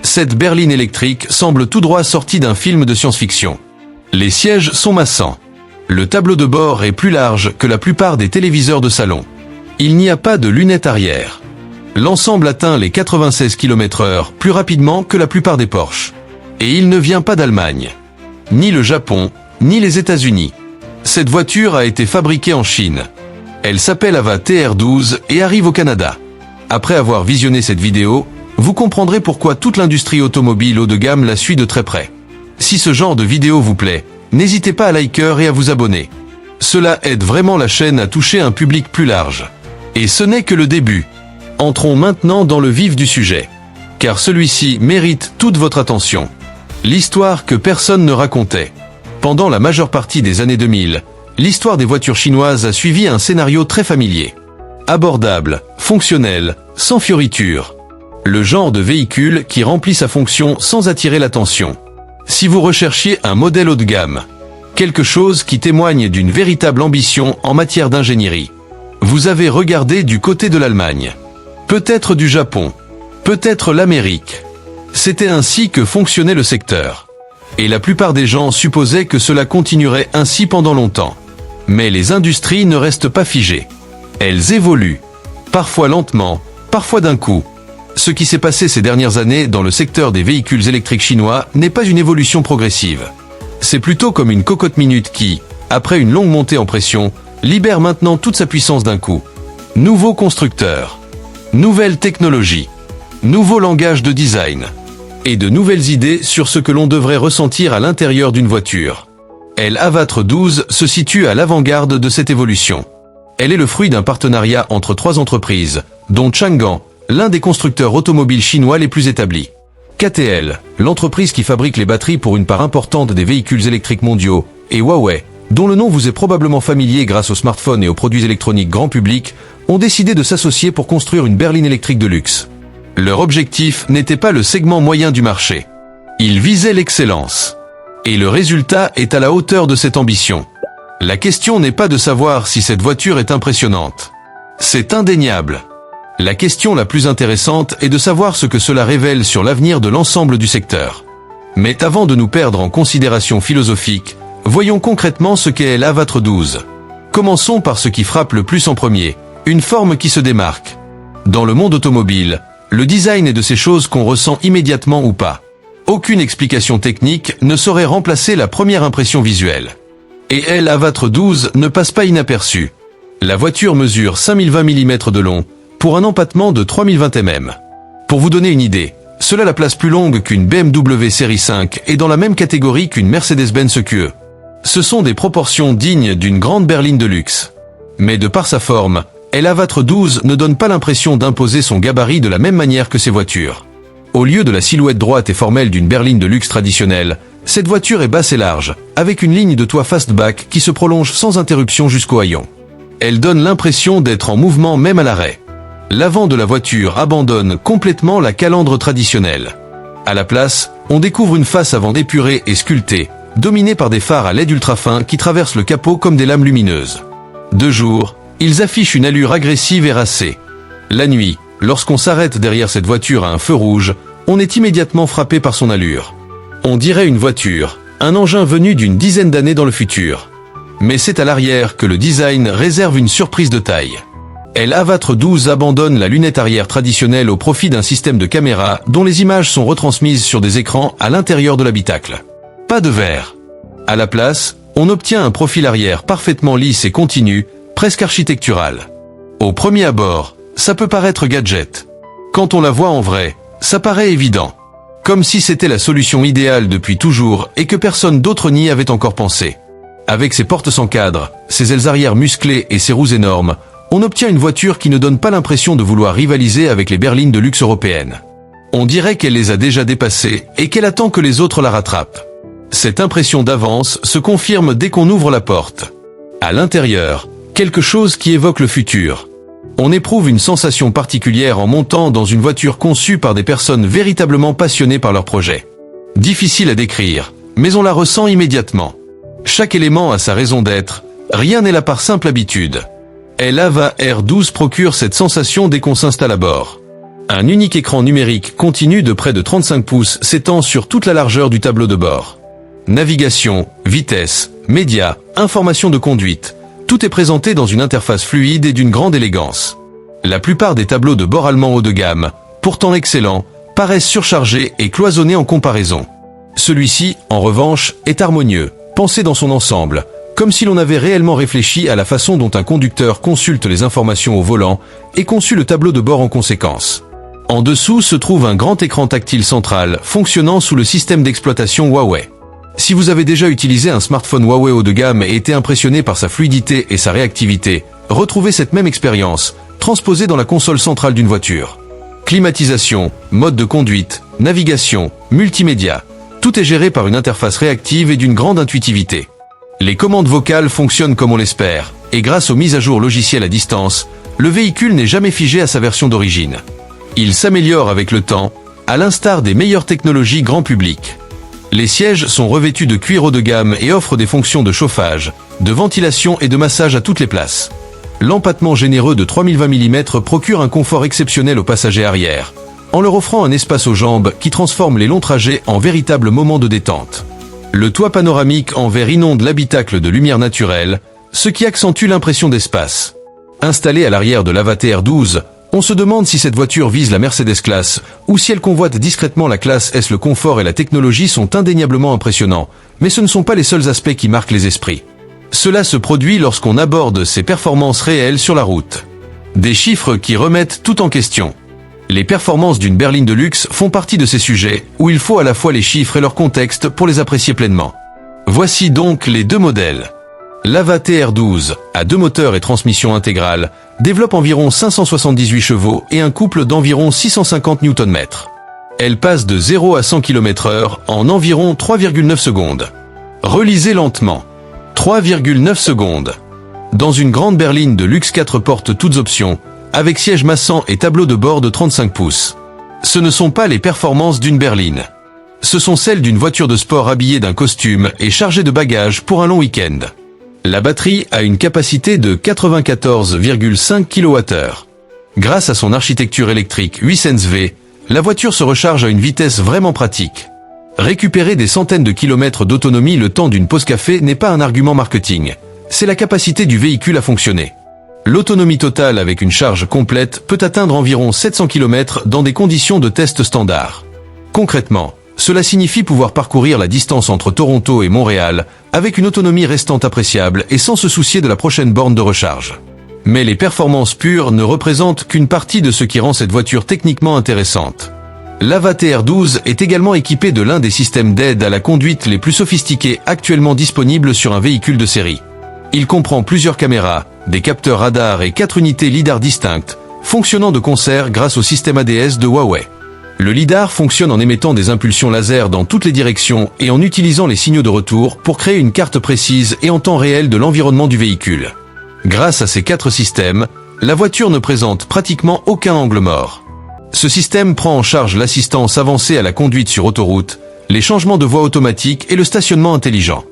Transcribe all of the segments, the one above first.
Cette berline électrique semble tout droit sortie d'un film de science-fiction. Les sièges sont massants. Le tableau de bord est plus large que la plupart des téléviseurs de salon. Il n'y a pas de lunettes arrière. L'ensemble atteint les 96 km/h plus rapidement que la plupart des Porsche. Et il ne vient pas d'Allemagne. Ni le Japon, ni les États-Unis. Cette voiture a été fabriquée en Chine. Elle s'appelle Ava TR12 et arrive au Canada. Après avoir visionné cette vidéo, vous comprendrez pourquoi toute l'industrie automobile haut de gamme la suit de très près. Si ce genre de vidéo vous plaît, n'hésitez pas à liker et à vous abonner. Cela aide vraiment la chaîne à toucher un public plus large. Et ce n'est que le début. Entrons maintenant dans le vif du sujet. Car celui-ci mérite toute votre attention. L'histoire que personne ne racontait. Pendant la majeure partie des années 2000, l'histoire des voitures chinoises a suivi un scénario très familier. Abordable, fonctionnel, sans fioritures. Le genre de véhicule qui remplit sa fonction sans attirer l'attention. Si vous recherchiez un modèle haut de gamme, quelque chose qui témoigne d'une véritable ambition en matière d'ingénierie, vous avez regardé du côté de l'Allemagne. Peut-être du Japon. Peut-être l'Amérique. C'était ainsi que fonctionnait le secteur. Et la plupart des gens supposaient que cela continuerait ainsi pendant longtemps. Mais les industries ne restent pas figées. Elles évoluent. Parfois lentement, parfois d'un coup. Ce qui s'est passé ces dernières années dans le secteur des véhicules électriques chinois n'est pas une évolution progressive. C'est plutôt comme une cocotte minute qui, après une longue montée en pression, libère maintenant toute sa puissance d'un coup. Nouveaux constructeurs. Nouvelles technologies. Nouveau langage de design. Et de nouvelles idées sur ce que l'on devrait ressentir à l'intérieur d'une voiture. L'Avatre 12 se situe à l'avant-garde de cette évolution. Elle est le fruit d'un partenariat entre 3 entreprises, dont Changan, l'un des constructeurs automobiles chinois les plus établis. KTL, l'entreprise qui fabrique les batteries pour une part importante des véhicules électriques mondiaux, et Huawei, dont le nom vous est probablement familier grâce aux smartphones et aux produits électroniques grand public, ont décidé de s'associer pour construire une berline électrique de luxe. Leur objectif n'était pas le segment moyen du marché. Ils visaient l'excellence. Et le résultat est à la hauteur de cette ambition. La question n'est pas de savoir si cette voiture est impressionnante. C'est indéniable. La question la plus intéressante est de savoir ce que cela révèle sur l'avenir de l'ensemble du secteur. Mais avant de nous perdre en considérations philosophiques, voyons concrètement ce qu'est l'Avatre 12. Commençons par ce qui frappe le plus en premier, une forme qui se démarque. Dans le monde automobile, le design est de ces choses qu'on ressent immédiatement ou pas. Aucune explication technique ne saurait remplacer la première impression visuelle. Et l'Avatre 12 ne passe pas inaperçue. La voiture mesure 5020 mm de long, pour un empattement de 3020 mm. Pour vous donner une idée, cela la place plus longue qu'une BMW série 5 et dans la même catégorie qu'une Mercedes-Benz QE. Ce sont des proportions dignes d'une grande berline de luxe. Mais de par sa forme, l'Avatre 12 ne donne pas l'impression d'imposer son gabarit de la même manière que ses voitures. Au lieu de la silhouette droite et formelle d'une berline de luxe traditionnelle, cette voiture est basse et large, avec une ligne de toit fastback qui se prolonge sans interruption jusqu'au haillon. Elle donne l'impression d'être en mouvement même à l'arrêt. L'avant de la voiture abandonne complètement la calandre traditionnelle. À la place, on découvre une face avant épurée et sculptée, dominée par des phares à LED ultra fins qui traversent le capot comme des lames lumineuses. De jour, ils affichent une allure agressive et racée. La nuit, lorsqu'on s'arrête derrière cette voiture à un feu rouge, on est immédiatement frappé par son allure. On dirait une voiture, un engin venu d'une dizaine d'années dans le futur. Mais c'est à l'arrière que le design réserve une surprise de taille. L'Avatre 12 abandonne la lunette arrière traditionnelle au profit d'un système de caméra dont les images sont retransmises sur des écrans à l'intérieur de l'habitacle. Pas de verre. À la place, on obtient un profil arrière parfaitement lisse et continu, presque architectural. Au premier abord, ça peut paraître gadget. Quand on la voit en vrai, ça paraît évident. Comme si c'était la solution idéale depuis toujours et que personne d'autre n'y avait encore pensé. Avec ses portes sans cadre, ses ailes arrière musclées et ses roues énormes, on obtient une voiture qui ne donne pas l'impression de vouloir rivaliser avec les berlines de luxe européennes. On dirait qu'elle les a déjà dépassées et qu'elle attend que les autres la rattrapent. Cette impression d'avance se confirme dès qu'on ouvre la porte. À l'intérieur, quelque chose qui évoque le futur. On éprouve une sensation particulière en montant dans une voiture conçue par des personnes véritablement passionnées par leur projet. Difficile à décrire, mais on la ressent immédiatement. Chaque élément a sa raison d'être, rien n'est là par simple habitude. L'Ava R12 procure cette sensation dès qu'on s'installe à bord. Un unique écran numérique continu de près de 35 pouces s'étend sur toute la largeur du tableau de bord. Navigation, vitesse, médias, informations de conduite, tout est présenté dans une interface fluide et d'une grande élégance. La plupart des tableaux de bord allemands haut de gamme, pourtant excellents, paraissent surchargés et cloisonnés en comparaison. Celui-ci, en revanche, est harmonieux, pensé dans son ensemble, comme si l'on avait réellement réfléchi à la façon dont un conducteur consulte les informations au volant et conçu le tableau de bord en conséquence. En dessous se trouve un grand écran tactile central fonctionnant sous le système d'exploitation Huawei. Si vous avez déjà utilisé un smartphone Huawei haut de gamme et été impressionné par sa fluidité et sa réactivité, retrouvez cette même expérience, transposée dans la console centrale d'une voiture. Climatisation, mode de conduite, navigation, multimédia, tout est géré par une interface réactive et d'une grande intuitivité. Les commandes vocales fonctionnent comme on l'espère, et grâce aux mises à jour logicielles à distance, le véhicule n'est jamais figé à sa version d'origine. Il s'améliore avec le temps, à l'instar des meilleures technologies grand public. Les sièges sont revêtus de cuir haut de gamme et offrent des fonctions de chauffage, de ventilation et de massage à toutes les places. L'empattement généreux de 3020 mm procure un confort exceptionnel aux passagers arrière, en leur offrant un espace aux jambes qui transforme les longs trajets en véritables moments de détente. Le toit panoramique en verre inonde l'habitacle de lumière naturelle, ce qui accentue l'impression d'espace. Installée à l'arrière de l'Avate R12, on se demande si cette voiture vise la Mercedes Classe ou si elle convoite discrètement la classe S. Le confort et la technologie sont indéniablement impressionnants, mais ce ne sont pas les seuls aspects qui marquent les esprits. Cela se produit lorsqu'on aborde ses performances réelles sur la route. Des chiffres qui remettent tout en question. Les performances d'une berline de luxe font partie de ces sujets où il faut à la fois les chiffres et leur contexte pour les apprécier pleinement. Voici donc les deux modèles. L'Avate R12, à 2 moteurs et transmission intégrale, développe environ 578 chevaux et un couple d'environ 650 Nm. Elle passe de 0 à 100 km/h en environ 3,9 secondes. Relisez lentement. 3,9 secondes. Dans une grande berline de luxe 4 portes toutes options, avec siège massant et tableau de bord de 35 pouces. Ce ne sont pas les performances d'une berline. Ce sont celles d'une voiture de sport habillée d'un costume et chargée de bagages pour un long week-end. La batterie a une capacité de 94,5 kWh. Grâce à son architecture électrique 8sense-V, la voiture se recharge à une vitesse vraiment pratique. Récupérer des centaines de kilomètres d'autonomie le temps d'une pause café n'est pas un argument marketing. C'est la capacité du véhicule à fonctionner. L'autonomie totale avec une charge complète peut atteindre environ 700 km dans des conditions de test standard. Concrètement, cela signifie pouvoir parcourir la distance entre Toronto et Montréal avec une autonomie restante appréciable et sans se soucier de la prochaine borne de recharge. Mais les performances pures ne représentent qu'une partie de ce qui rend cette voiture techniquement intéressante. L'Avate R12 est également équipé de l'un des systèmes d'aide à la conduite les plus sophistiqués actuellement disponibles sur un véhicule de série. Il comprend plusieurs caméras, des capteurs radar et 4 unités lidar distinctes, fonctionnant de concert grâce au système ADS de Huawei. Le lidar fonctionne en émettant des impulsions laser dans toutes les directions et en utilisant les signaux de retour pour créer une carte précise et en temps réel de l'environnement du véhicule. Grâce à ces 4 systèmes, la voiture ne présente pratiquement aucun angle mort. Ce système prend en charge l'assistance avancée à la conduite sur autoroute, les changements de voie automatiques et le stationnement intelligent.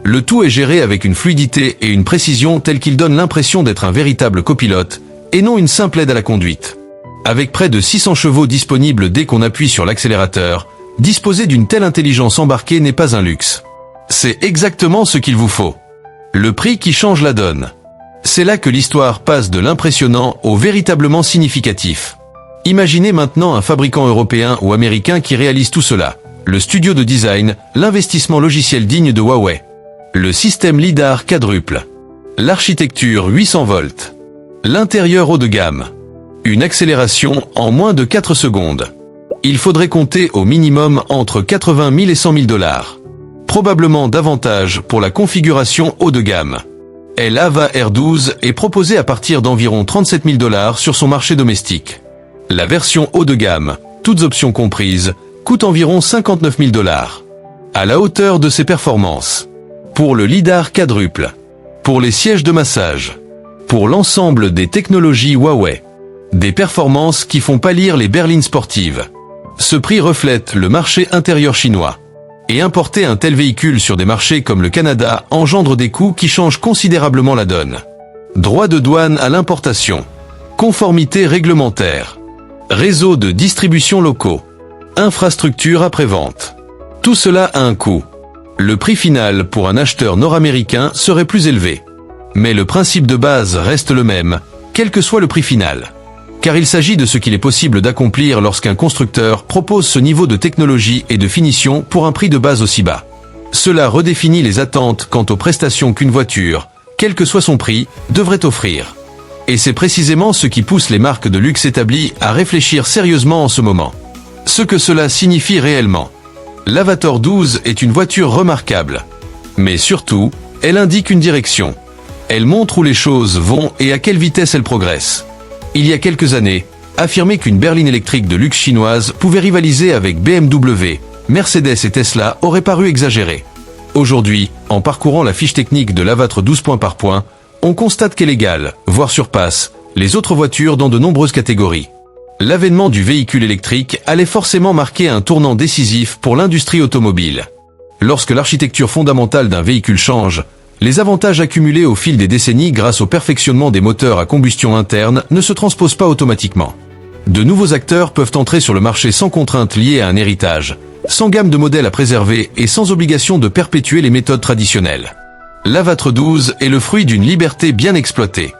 Le tout est géré avec une fluidité et une précision telle qu'il donne l'impression d'être un véritable copilote, et non une simple aide à la conduite. Avec près de 600 chevaux disponibles dès qu'on appuie sur l'accélérateur, disposer d'une telle intelligence embarquée n'est pas un luxe. C'est exactement ce qu'il vous faut. Le prix qui change la donne. C'est là que l'histoire passe de l'impressionnant au véritablement significatif. Imaginez maintenant un fabricant européen ou américain qui réalise tout cela. Le studio de design, l'investissement logiciel digne de Huawei. Le système lidar quadruple. L'architecture 800 volts. L'intérieur haut de gamme. Une accélération en moins de 4 secondes. Il faudrait compter au minimum entre 80 000 et 100 000 $. Probablement davantage pour la configuration haut de gamme. L'Avate R12 est proposée à partir d'environ 37 000 $ sur son marché domestique. La version haut de gamme, toutes options comprises, coûte environ 59 000 $. À la hauteur de ses performances. Pour le lidar quadruple. Pour les sièges de massage. Pour l'ensemble des technologies Huawei. Des performances qui font pâlir les berlines sportives. Ce prix reflète le marché intérieur chinois. Et importer un tel véhicule sur des marchés comme le Canada engendre des coûts qui changent considérablement la donne. Droit de douane à l'importation. Conformité réglementaire. réseaux de distribution locaux, infrastructures après-vente. Tout cela a un coût. Le prix final pour un acheteur nord-américain serait plus élevé. Mais le principe de base reste le même, quel que soit le prix final. Car il s'agit de ce qu'il est possible d'accomplir lorsqu'un constructeur propose ce niveau de technologie et de finition pour un prix de base aussi bas. Cela redéfinit les attentes quant aux prestations qu'une voiture, quel que soit son prix, devrait offrir. Et c'est précisément ce qui pousse les marques de luxe établies à réfléchir sérieusement en ce moment. Ce que cela signifie réellement. L'Avator 12 est une voiture remarquable. Mais surtout, elle indique une direction. Elle montre où les choses vont et à quelle vitesse elles progressent. Il y a quelques années, affirmer qu'une berline électrique de luxe chinoise pouvait rivaliser avec BMW, Mercedes et Tesla aurait paru exagéré. Aujourd'hui, en parcourant la fiche technique de l'Avator 12 point par point, on constate qu'elle égale, voire surpasse, les autres voitures dans de nombreuses catégories. L'avènement du véhicule électrique allait forcément marquer un tournant décisif pour l'industrie automobile. Lorsque l'architecture fondamentale d'un véhicule change, les avantages accumulés au fil des décennies grâce au perfectionnement des moteurs à combustion interne ne se transposent pas automatiquement. De nouveaux acteurs peuvent entrer sur le marché sans contraintes liées à un héritage, sans gamme de modèles à préserver et sans obligation de perpétuer les méthodes traditionnelles. L'Avator 12 est le fruit d'une liberté bien exploitée.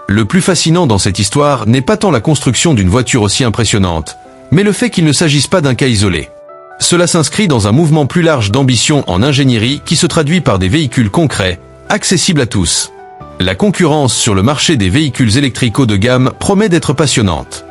Le plus fascinant dans cette histoire n'est pas tant la construction d'une voiture aussi impressionnante, mais le fait qu'il ne s'agisse pas d'un cas isolé. Cela s'inscrit dans un mouvement plus large d'ambition en ingénierie qui se traduit par des véhicules concrets, accessibles à tous. La concurrence sur le marché des véhicules électriques haut de gamme promet d'être passionnante.